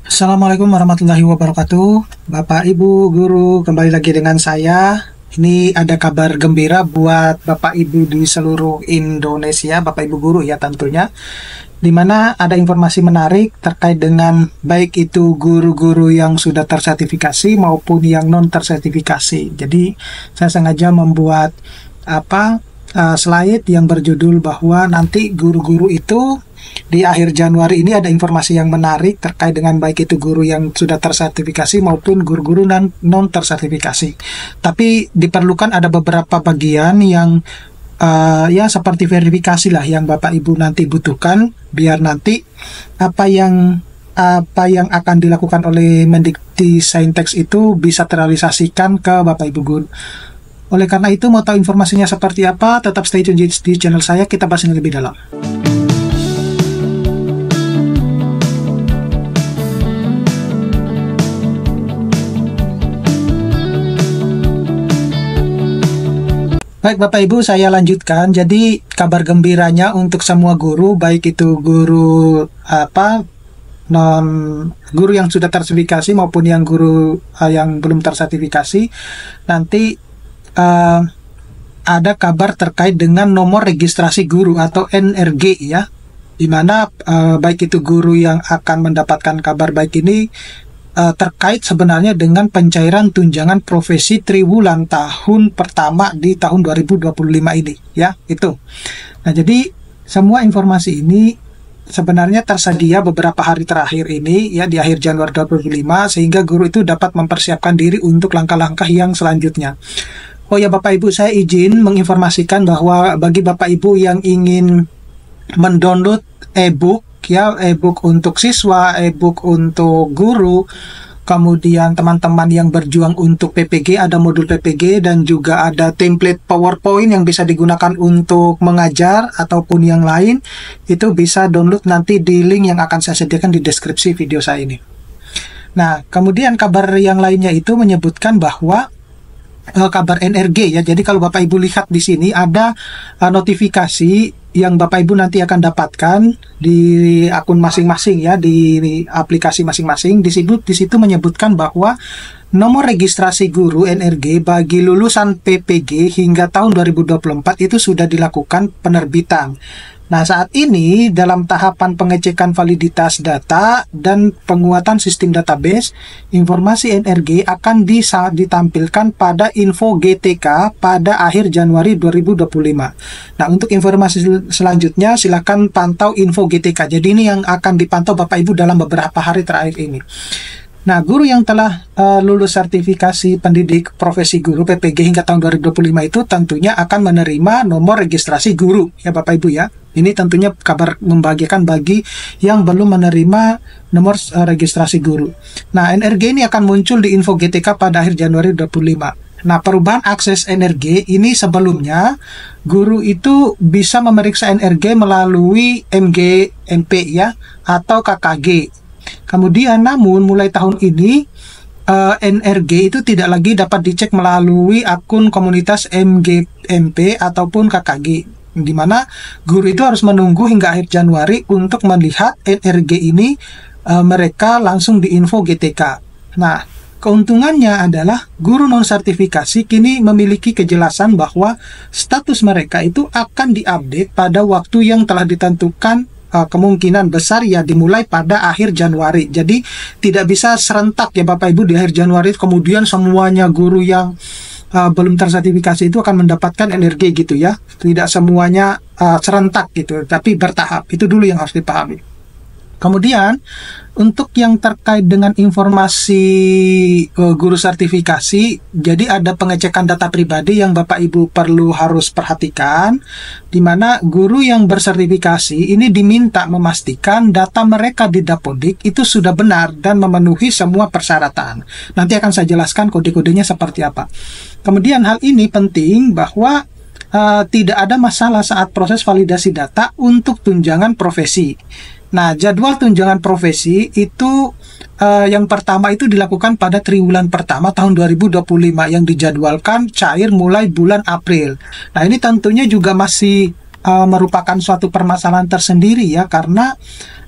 Assalamualaikum warahmatullahi wabarakatuh. Bapak Ibu Guru, kembali lagi dengan saya. Ini ada kabar gembira buat Bapak Ibu di seluruh Indonesia, Bapak Ibu Guru ya tentunya. Di mana ada informasi menarik terkait dengan baik itu guru-guru yang sudah tersertifikasi maupun yang non tersertifikasi. Jadi saya sengaja membuat slide yang berjudul bahwa nanti guru-guru itu di akhir Januari ini ada informasi yang menarik terkait dengan baik itu guru yang sudah tersertifikasi maupun guru-guru non tersertifikasi. Tapi diperlukan ada beberapa bagian yang ya seperti verifikasi lah yang Bapak Ibu nanti butuhkan biar nanti apa yang akan dilakukan oleh Mendikti-Saintek itu bisa terrealisasikan ke Bapak Ibu Guru. Oleh karena itu, mau tahu informasinya seperti apa, tetap stay tune di channel saya, kita bahas ini lebih dalam. Baik Bapak Ibu, saya lanjutkan. Jadi kabar gembiranya untuk semua guru, baik itu guru guru yang sudah tersertifikasi maupun yang guru yang belum tersertifikasi, nanti ada kabar terkait dengan nomor registrasi guru atau NRG ya, dimana baik itu guru yang akan mendapatkan kabar baik ini terkait sebenarnya dengan pencairan tunjangan profesi triwulan tahun pertama di tahun 2025 ini ya itu. Nah jadi semua informasi ini sebenarnya tersedia beberapa hari terakhir ini ya di akhir Januari 2025 sehingga guru itu dapat mempersiapkan diri untuk langkah-langkah yang selanjutnya. Oh ya Bapak Ibu, saya izin menginformasikan bahwa bagi Bapak Ibu yang ingin mendownload e-book ya, e-book untuk siswa, e-book untuk guru, kemudian teman-teman yang berjuang untuk PPG, ada modul PPG dan juga ada template PowerPoint yang bisa digunakan untuk mengajar ataupun yang lain, itu bisa download nanti di link yang akan saya sediakan di deskripsi video saya ini. Nah, kemudian kabar yang lainnya itu menyebutkan bahwa kabar NRG ya. Jadi kalau Bapak Ibu lihat di sini ada notifikasi yang Bapak Ibu nanti akan dapatkan di akun masing-masing ya, di aplikasi masing-masing. Di situ menyebutkan bahwa nomor registrasi guru NRG bagi lulusan PPG hingga tahun 2024 itu sudah dilakukan penerbitan. Nah, saat ini dalam tahapan pengecekan validitas data dan penguatan sistem database, informasi NRG akan ditampilkan pada info GTK pada akhir Januari 2025. Nah, untuk informasi selanjutnya silakan pantau info GTK. Jadi ini yang akan dipantau Bapak Ibu dalam beberapa hari terakhir ini. Nah, guru yang telah lulus sertifikasi pendidik profesi guru PPG hingga tahun 2025 itu tentunya akan menerima nomor registrasi guru ya Bapak Ibu ya. Ini tentunya kabar membahagiakan bagi yang belum menerima nomor registrasi guru. Nah, NRG ini akan muncul di info GTK pada akhir Januari 2025. Nah, perubahan akses NRG ini sebelumnya guru itu bisa memeriksa NRG melalui MGMP ya atau KKG. Kemudian namun mulai tahun ini NRG itu tidak lagi dapat dicek melalui akun komunitas MGMP ataupun KKG, di mana guru itu harus menunggu hingga akhir Januari untuk melihat NRG ini mereka langsung di info GTK. Nah, keuntungannya adalah guru non sertifikasi kini memiliki kejelasan bahwa status mereka itu akan diupdate pada waktu yang telah ditentukan, kemungkinan besar ya dimulai pada akhir Januari. Jadi tidak bisa serentak ya Bapak Ibu di akhir Januari kemudian semuanya guru yang belum tersertifikasi itu akan mendapatkan NRG gitu ya. Tidak semuanya serentak gitu, tapi bertahap. Itu dulu yang harus dipahami. Kemudian untuk yang terkait dengan informasi guru sertifikasi, jadi ada pengecekan data pribadi yang Bapak Ibu perlu harus perhatikan, di mana guru yang bersertifikasi ini diminta memastikan data mereka di Dapodik itu sudah benar dan memenuhi semua persyaratan. Nanti akan saya jelaskan kode-kodenya seperti apa. Kemudian hal ini penting bahwa tidak ada masalah saat proses validasi data untuk tunjangan profesi. Nah, jadwal tunjangan profesi itu yang pertama itu dilakukan pada triwulan pertama tahun 2025 yang dijadwalkan cair mulai bulan April. Nah, ini tentunya juga masih merupakan suatu permasalahan tersendiri ya, karena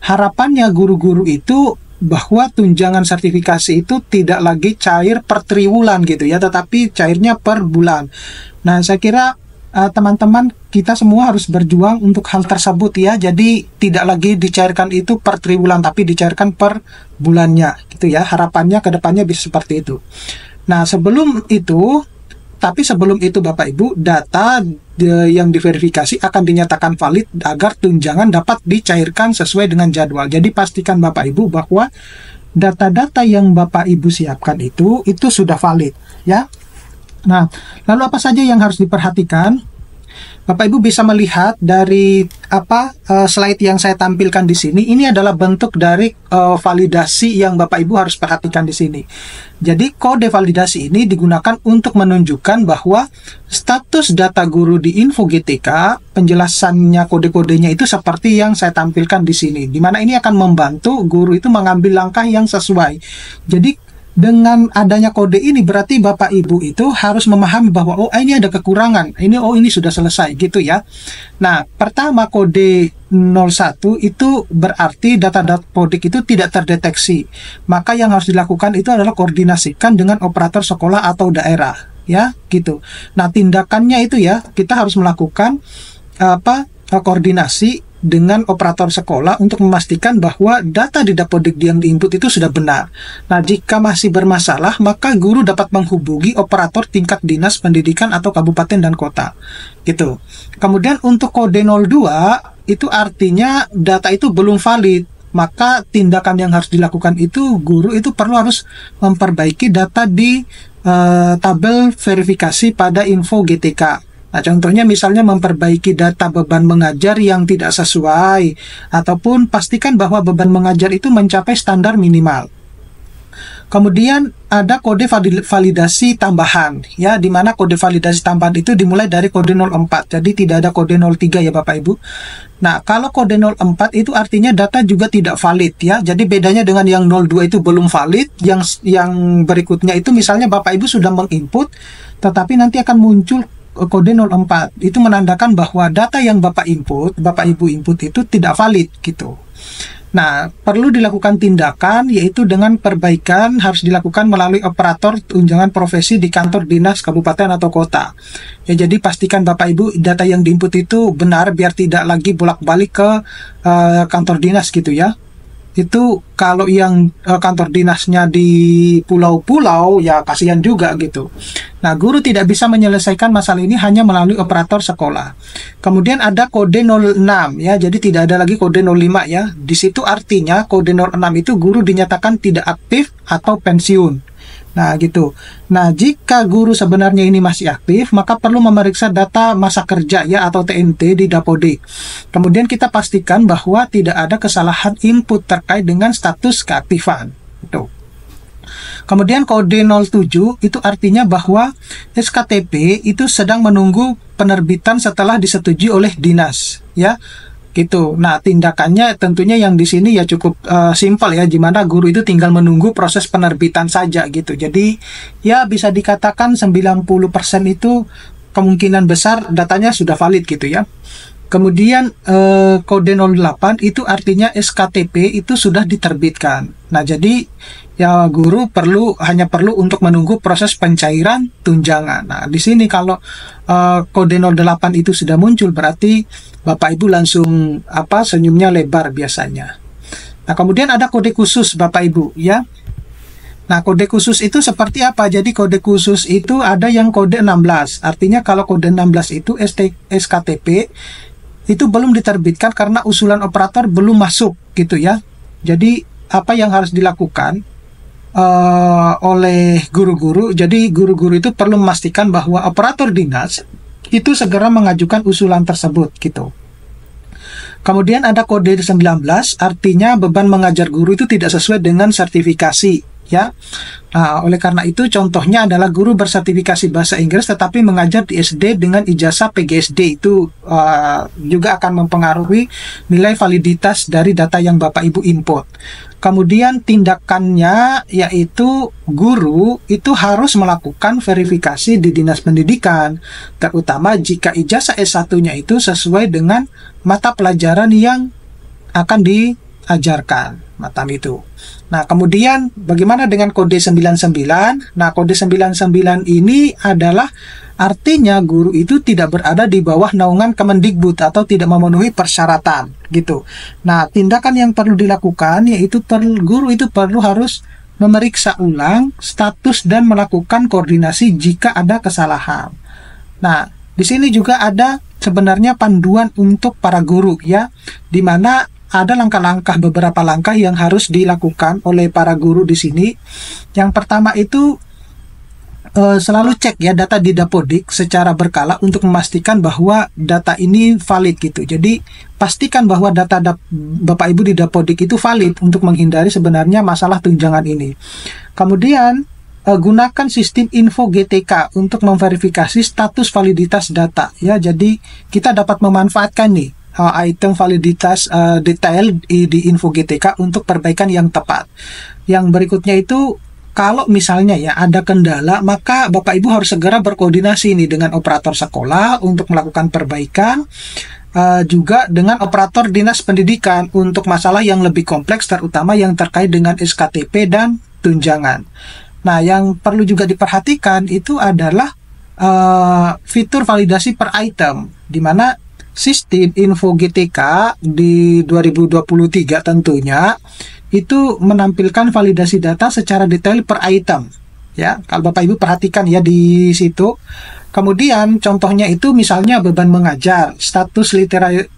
harapannya guru-guru itu bahwa tunjangan sertifikasi itu tidak lagi cair per triwulan gitu ya, tetapi cairnya per bulan. Nah, saya kira teman-teman kita semua harus berjuang untuk hal tersebut ya. Jadi tidak lagi dicairkan itu per triwulan, tapi dicairkan per bulannya gitu ya. Harapannya ke depannya bisa seperti itu. Nah, sebelum itu Bapak Ibu, data yang diverifikasi akan dinyatakan valid agar tunjangan dapat dicairkan sesuai dengan jadwal. Jadi pastikan Bapak Ibu bahwa data-data yang Bapak Ibu siapkan itu sudah valid ya. Nah, lalu apa saja yang harus diperhatikan? Bapak Ibu bisa melihat dari slide yang saya tampilkan di sini. Ini adalah bentuk dari validasi yang Bapak Ibu harus perhatikan di sini. Jadi kode validasi ini digunakan untuk menunjukkan bahwa status data guru di Info GTK, penjelasannya kode-kodenya itu seperti yang saya tampilkan di sini. Di mana ini akan membantu guru itu mengambil langkah yang sesuai. Jadi dengan adanya kode ini berarti Bapak Ibu itu harus memahami bahwa ini ada kekurangan, ini sudah selesai gitu ya. Nah, pertama kode 01 itu berarti data Dapodik itu tidak terdeteksi. Maka yang harus dilakukan itu adalah koordinasikan dengan operator sekolah atau daerah ya, gitu. Nah, tindakannya itu ya, kita harus melakukan koordinasi dengan operator sekolah untuk memastikan bahwa data di Dapodik yang diinput itu sudah benar. Nah, jika masih bermasalah, maka guru dapat menghubungi operator tingkat dinas pendidikan atau kabupaten dan kota. Gitu. Kemudian untuk kode 02, itu artinya data itu belum valid. Maka tindakan yang harus dilakukan itu, guru itu harus memperbaiki data di tabel verifikasi pada Info GTK. Nah, contohnya misalnya memperbaiki data beban mengajar yang tidak sesuai, ataupun pastikan bahwa beban mengajar itu mencapai standar minimal. Kemudian ada kode validasi tambahan, ya, di mana kode validasi tambahan itu dimulai dari kode 04, jadi tidak ada kode 03 ya Bapak Ibu. Nah, kalau kode 04 itu artinya data juga tidak valid ya, jadi bedanya dengan yang 02 itu belum valid, yang berikutnya itu misalnya Bapak Ibu sudah menginput, tetapi nanti akan muncul kode 04, itu menandakan bahwa data yang Bapak Ibu input itu tidak valid gitu. Nah, perlu dilakukan tindakan, yaitu dengan perbaikan harus dilakukan melalui operator tunjangan profesi di kantor dinas kabupaten atau kota. Ya, jadi pastikan Bapak Ibu data yang diinput itu benar biar tidak lagi bolak-balik ke kantor dinas gitu ya. Itu kalau yang kantor dinasnya di pulau-pulau ya kasihan juga gitu. Nah, guru tidak bisa menyelesaikan masalah ini hanya melalui operator sekolah. Kemudian ada kode 06 ya, jadi tidak ada lagi kode 05 ya. Di situ artinya kode 06 itu guru dinyatakan tidak aktif atau pensiun. Nah, gitu. Nah, jika guru sebenarnya ini masih aktif, maka perlu memeriksa data masa kerja ya atau TMT di Dapodik. Kemudian kita pastikan bahwa tidak ada kesalahan input terkait dengan status keaktifan. Gitu. Kemudian kode 07 itu artinya bahwa SKTP itu sedang menunggu penerbitan setelah disetujui oleh dinas, ya. Gitu. Nah, tindakannya tentunya yang di sini ya cukup simpel ya, di mana guru itu tinggal menunggu proses penerbitan saja gitu. Jadi ya bisa dikatakan 90% itu kemungkinan besar datanya sudah valid gitu ya. Kemudian kode 08 itu artinya SKTP itu sudah diterbitkan. Nah, jadi ya guru hanya perlu untuk menunggu proses pencairan tunjangan. Nah, di sini kalau kode 08 itu sudah muncul berarti Bapak Ibu langsung senyumnya lebar biasanya. Nah, kemudian ada kode khusus Bapak Ibu ya. Nah, kode khusus itu seperti apa? Jadi kode khusus itu ada yang kode 16. Artinya kalau kode 16 itu SKTP itu belum diterbitkan karena usulan operator belum masuk gitu ya. Jadi apa yang harus dilakukan oleh guru-guru? Jadi guru-guru itu perlu memastikan bahwa operator dinas itu segera mengajukan usulan tersebut gitu. Kemudian ada kode 19, artinya beban mengajar guru itu tidak sesuai dengan sertifikasi ya. Nah, oleh karena itu contohnya adalah guru bersertifikasi bahasa Inggris tetapi mengajar di SD dengan ijazah PGSD, itu juga akan mempengaruhi nilai validitas dari data yang Bapak Ibu input. Kemudian tindakannya yaitu guru itu harus melakukan verifikasi di Dinas Pendidikan, terutama jika ijazah S1-nya itu sesuai dengan mata pelajaran yang akan diajarkan. Macam itu. Nah, kemudian bagaimana dengan kode 99? Nah, kode 99 ini adalah artinya guru itu tidak berada di bawah naungan Kemendikbud atau tidak memenuhi persyaratan gitu. Nah, tindakan yang perlu dilakukan yaitu guru itu harus memeriksa ulang status dan melakukan koordinasi jika ada kesalahan. Nah, di sini juga ada sebenarnya panduan untuk para guru ya, di mana ada beberapa langkah yang harus dilakukan oleh para guru di sini. Yang pertama itu selalu cek ya data di Dapodik secara berkala untuk memastikan bahwa data ini valid gitu. Jadi pastikan bahwa data Bapak Ibu di Dapodik itu valid untuk menghindari sebenarnya masalah tunjangan ini. Kemudian gunakan sistem info GTK untuk memverifikasi status validitas data ya. Jadi kita dapat memanfaatkan nih item validitas detail di info GTK untuk perbaikan yang tepat. Yang berikutnya itu, kalau misalnya ya ada kendala, maka Bapak Ibu harus segera berkoordinasi nih dengan operator sekolah untuk melakukan perbaikan, juga dengan operator dinas pendidikan untuk masalah yang lebih kompleks, terutama yang terkait dengan SKTP dan tunjangan. Nah, yang perlu juga diperhatikan itu adalah fitur validasi per item, di mana sistem info GTK di 2023 tentunya itu menampilkan validasi data secara detail per item ya. Kalau Bapak Ibu perhatikan ya di situ. Kemudian contohnya itu misalnya beban mengajar, status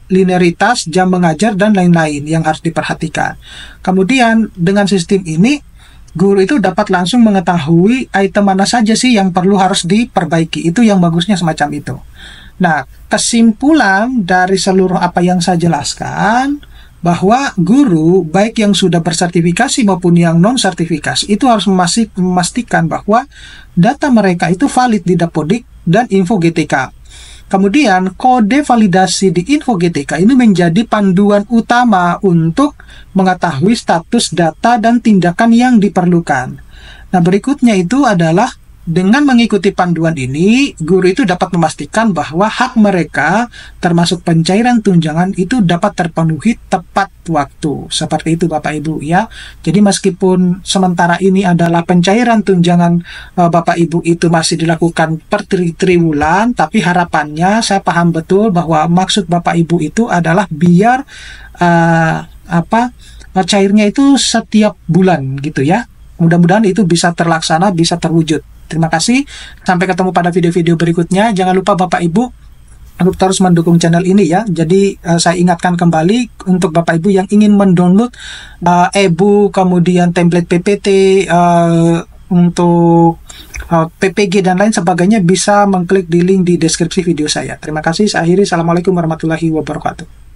linearitas jam mengajar dan lain-lain yang harus diperhatikan. Kemudian dengan sistem ini guru itu dapat langsung mengetahui item mana saja sih yang harus diperbaiki. Itu yang bagusnya semacam itu. Nah, kesimpulan dari seluruh apa yang saya jelaskan, bahwa guru baik yang sudah bersertifikasi maupun yang non-sertifikasi itu harus memastikan bahwa data mereka itu valid di Dapodik dan info GTK. Kemudian kode validasi di info GTK ini menjadi panduan utama untuk mengetahui status data dan tindakan yang diperlukan. Nah, berikutnya itu adalah dengan mengikuti panduan ini, guru itu dapat memastikan bahwa hak mereka, termasuk pencairan tunjangan, itu dapat terpenuhi tepat waktu. Seperti itu Bapak Ibu ya. Jadi meskipun sementara ini adalah pencairan tunjangan Bapak Ibu itu masih dilakukan per triwulan, tapi harapannya saya paham betul bahwa maksud Bapak Ibu itu adalah biar cairnya itu setiap bulan gitu ya. Mudah-mudahan itu bisa terlaksana, bisa terwujud. Terima kasih. Sampai ketemu pada video-video berikutnya. Jangan lupa Bapak Ibu untuk terus mendukung channel ini ya. Jadi saya ingatkan kembali untuk Bapak Ibu yang ingin mendownload e-book, kemudian template PPT, untuk PPG dan lain sebagainya, bisa mengklik di link di deskripsi video saya. Terima kasih. Saya akhiri. Assalamualaikum warahmatullahi wabarakatuh.